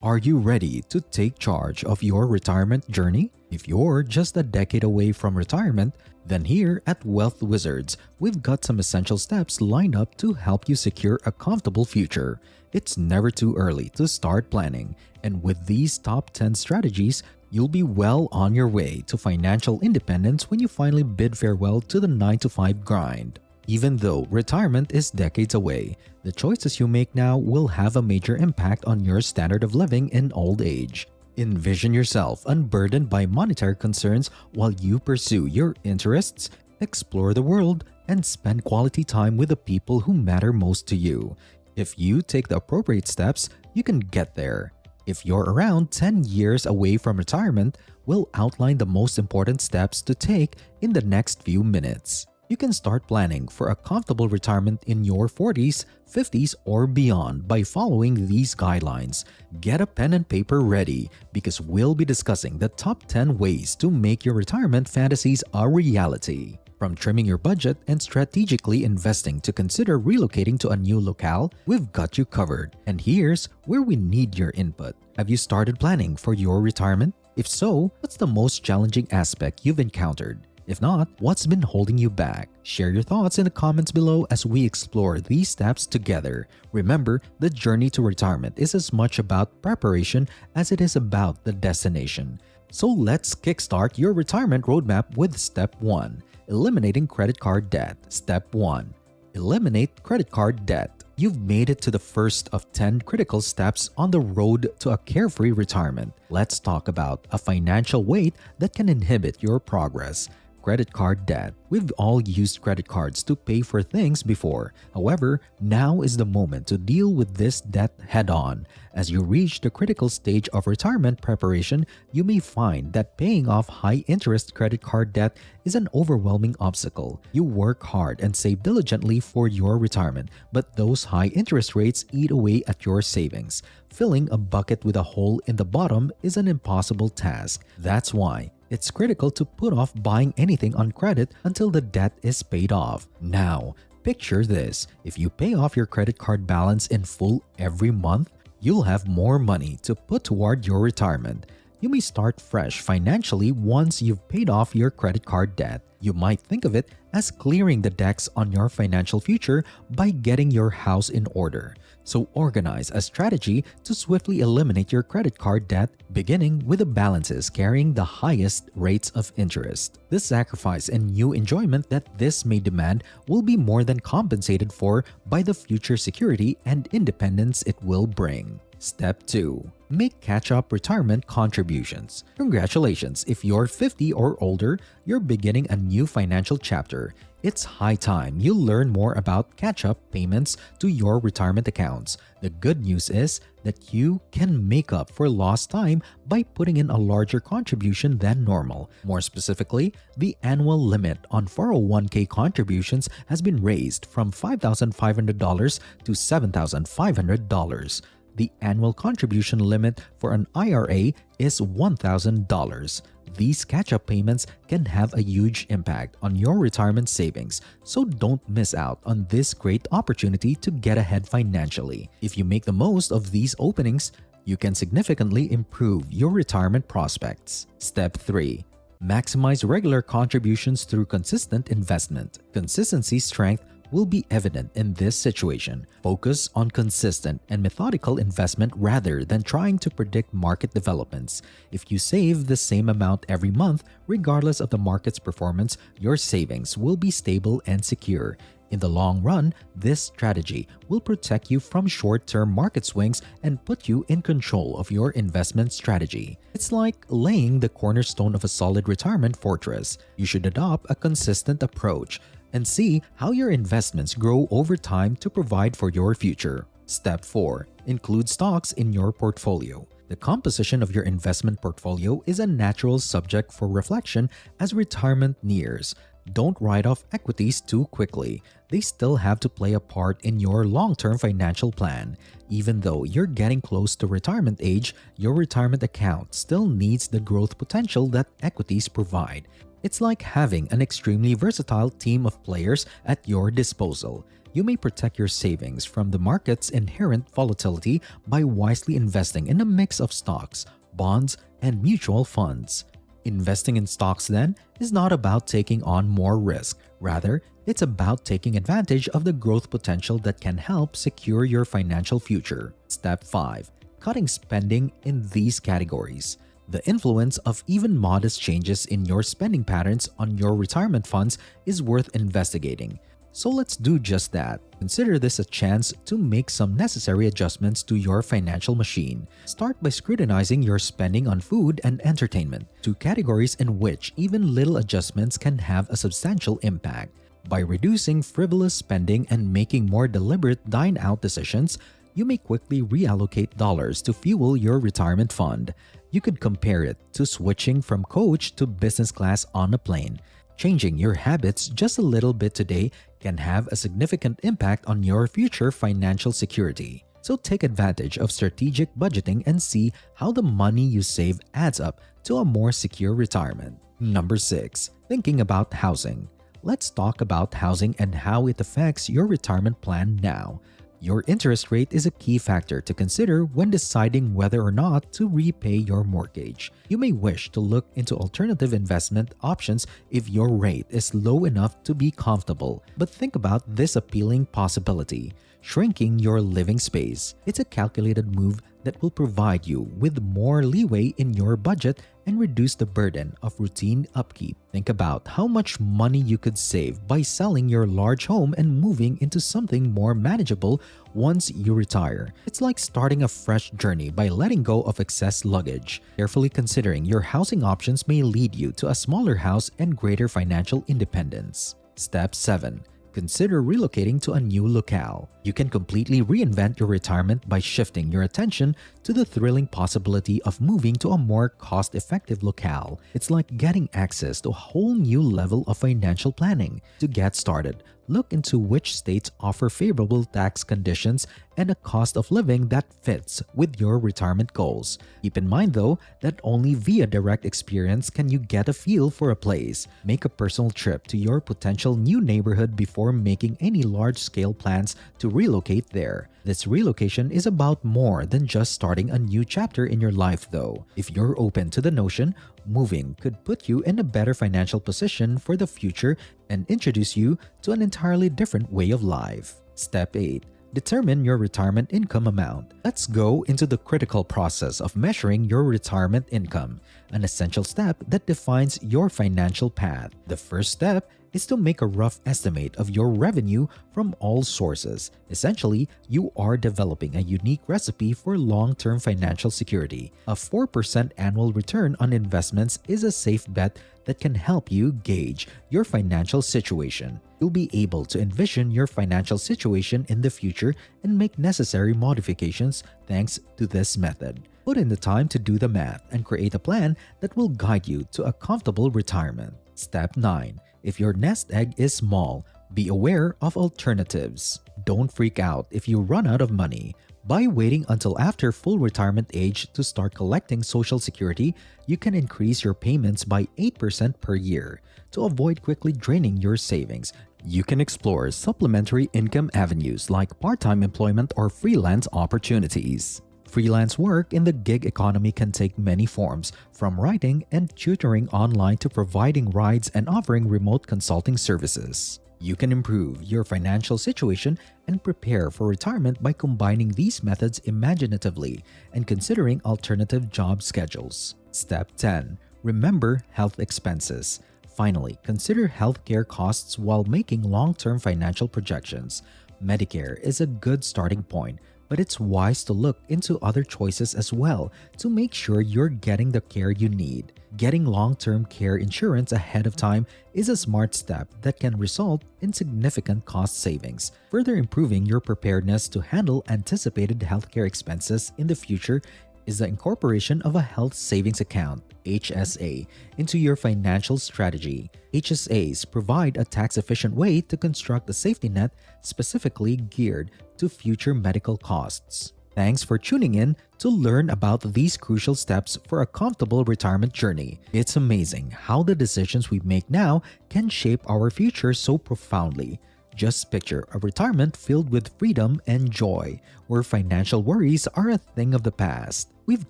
Are you ready to take charge of your retirement journey? If you're just a decade away from retirement, then here at Wealth Wizards, we've got some essential steps lined up to help you secure a comfortable future. It's never too early to start planning, and with these top 10 strategies, you'll be well on your way to financial independence when you finally bid farewell to the 9-to-5 grind. Even though retirement is decades away, the choices you make now will have a major impact on your standard of living in old age. Envision yourself unburdened by monetary concerns while you pursue your interests, explore the world, and spend quality time with the people who matter most to you. If you take the appropriate steps, you can get there. If you're around 10 years away from retirement, we'll outline the most important steps to take in the next few minutes. You can start planning for a comfortable retirement in your 40s, 50s, or beyond by following these guidelines. Get a pen and paper ready because we'll be discussing the top 10 ways to make your retirement fantasies a reality. From trimming your budget and strategically investing to consider relocating to a new locale, we've got you covered. And here's where we need your input. Have you started planning for your retirement? If so, what's the most challenging aspect you've encountered? If not, what's been holding you back? Share your thoughts in the comments below as we explore these steps together. Remember, the journey to retirement is as much about preparation as it is about the destination. So let's kickstart your retirement roadmap with Step 1. Eliminating credit card debt. Step 1. Eliminate credit card debt. You've made it to the first of 10 critical steps on the road to a carefree retirement. Let's talk about a financial weight that can inhibit your progress. Credit card debt. We've all used credit cards to pay for things before. However, now is the moment to deal with this debt head-on. As you reach the critical stage of retirement preparation, you may find that paying off high-interest credit card debt is an overwhelming obstacle. You work hard and save diligently for your retirement, but those high interest rates eat away at your savings. Filling a bucket with a hole in the bottom is an impossible task. That's why it's critical to put off buying anything on credit until the debt is paid off. Now, picture this. If you pay off your credit card balance in full every month, you'll have more money to put toward your retirement. You may start fresh financially once you've paid off your credit card debt. You might think of it as clearing the decks on your financial future by getting your house in order. So organize a strategy to swiftly eliminate your credit card debt, beginning with the balances carrying the highest rates of interest. The sacrifice and new enjoyment that this may demand will be more than compensated for by the future security and independence it will bring. Step 2. Make catch-up retirement contributions. Congratulations! If you're 50 or older, you're beginning a new financial chapter. It's high time you learn more about catch-up payments to your retirement accounts. The good news is that you can make up for lost time by putting in a larger contribution than normal. More specifically, the annual limit on 401k contributions has been raised from $5,500 to $7,500. The annual contribution limit for an IRA is $1,000. These catch-up payments can have a huge impact on your retirement savings, so don't miss out on this great opportunity to get ahead financially. If you make the most of these openings, you can significantly improve your retirement prospects. Step 3. Maximize regular contributions through consistent investment. Consistency strength will be evident in this situation. Focus on consistent and methodical investment rather than trying to predict market developments. If you save the same amount every month, regardless of the market's performance, your savings will be stable and secure. In the long run, this strategy will protect you from short-term market swings and put you in control of your investment strategy. It's like laying the cornerstone of a solid retirement fortress. You should adopt a consistent approach and see how your investments grow over time to provide for your future. Step 4. Include stocks in your portfolio. The composition of your investment portfolio is a natural subject for reflection as retirement nears. Don't write off equities too quickly. They still have to play a part in your long-term financial plan. Even though you're getting close to retirement age, your retirement account still needs the growth potential that equities provide. It's like having an extremely versatile team of players at your disposal. You may protect your savings from the market's inherent volatility by wisely investing in a mix of stocks, bonds, and mutual funds. Investing in stocks, then, is not about taking on more risk. Rather, it's about taking advantage of the growth potential that can help secure your financial future. Step 5. Cutting spending in these categories. The influence of even modest changes in your spending patterns on your retirement funds is worth investigating. So let's do just that. Consider this a chance to make some necessary adjustments to your financial machine. Start by scrutinizing your spending on food and entertainment, two categories in which even little adjustments can have a substantial impact. By reducing frivolous spending and making more deliberate dine-out decisions, you may quickly reallocate dollars to fuel your retirement fund. You could compare it to switching from coach to business class on a plane. Changing your habits just a little bit today can have a significant impact on your future financial security. So take advantage of strategic budgeting and see how the money you save adds up to a more secure retirement. Number 6. Thinking about housing. Let's talk about housing and how it affects your retirement plan now. Your interest rate is a key factor to consider when deciding whether or not to repay your mortgage. You may wish to look into alternative investment options if your rate is low enough to be comfortable. But think about this appealing possibility: shrinking your living space. It's a calculated move that will provide you with more leeway in your budget and reduce the burden of routine upkeep. Think about how much money you could save by selling your large home and moving into something more manageable once you retire. It's like starting a fresh journey by letting go of excess luggage. Carefully considering your housing options may lead you to a smaller house and greater financial independence. Step 7. Consider relocating to a new locale. You can completely reinvent your retirement by shifting your attention to the thrilling possibility of moving to a more cost-effective locale. It's like getting access to a whole new level of financial planning. To get started, look into which states offer favorable tax conditions and a cost of living that fits with your retirement goals. Keep in mind, though, that only via direct experience can you get a feel for a place. Make a personal trip to your potential new neighborhood before making any large-scale plans to relocate there. This relocation is about more than just starting a new chapter in your life, though. If you're open to the notion, moving could put you in a better financial position for the future and introduce you to an entirely different way of life. Step 8. Determine your retirement income amount. Let's go into the critical process of measuring your retirement income, an essential step that defines your financial path. The first step is to make a rough estimate of your revenue from all sources. Essentially, you are developing a unique recipe for long-term financial security. A 4% annual return on investments is a safe bet that can help you gauge your financial situation. You'll be able to envision your financial situation in the future and make necessary modifications thanks to this method. Put in the time to do the math and create a plan that will guide you to a comfortable retirement. Step 9. If your nest egg is small, be aware of alternatives. Don't freak out if you run out of money. By waiting until after full retirement age to start collecting Social Security, you can increase your payments by 8% per year. To avoid quickly draining your savings, you can explore supplementary income avenues like part-time employment or freelance opportunities. Freelance work in the gig economy can take many forms, from writing and tutoring online to providing rides and offering remote consulting services. You can improve your financial situation and prepare for retirement by combining these methods imaginatively and considering alternative job schedules. Step 10. Remember health expenses. Finally, consider healthcare costs while making long-term financial projections. Medicare is a good starting point, but it's wise to look into other choices as well to make sure you're getting the care you need. Getting long-term care insurance ahead of time is a smart step that can result in significant cost savings. Further improving your preparedness to handle anticipated healthcare expenses in the future is the incorporation of a health savings account, HSA, into your financial strategy. HSAs provide a tax-efficient way to construct a safety net specifically geared to future medical costs. Thanks for tuning in to learn about these crucial steps for a comfortable retirement journey. It's amazing how the decisions we make now can shape our future so profoundly. Just picture a retirement filled with freedom and joy, where financial worries are a thing of the past. We've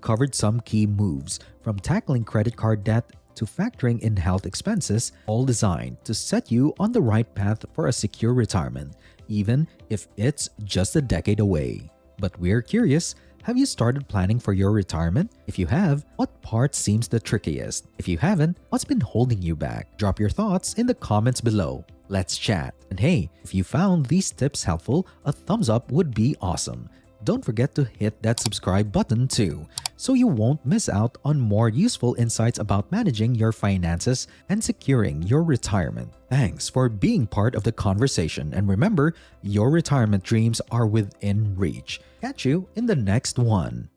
covered some key moves, from tackling credit card debt to factoring in health expenses, all designed to set you on the right path for a secure retirement, even if it's just a decade away. But we're curious, have you started planning for your retirement? If you have, what part seems the trickiest? If you haven't, what's been holding you back? Drop your thoughts in the comments below. Let's chat. And hey, if you found these tips helpful, a thumbs up would be awesome. Don't forget to hit that subscribe button too, so you won't miss out on more useful insights about managing your finances and securing your retirement. Thanks for being part of the conversation, and remember, your retirement dreams are within reach. Catch you in the next one.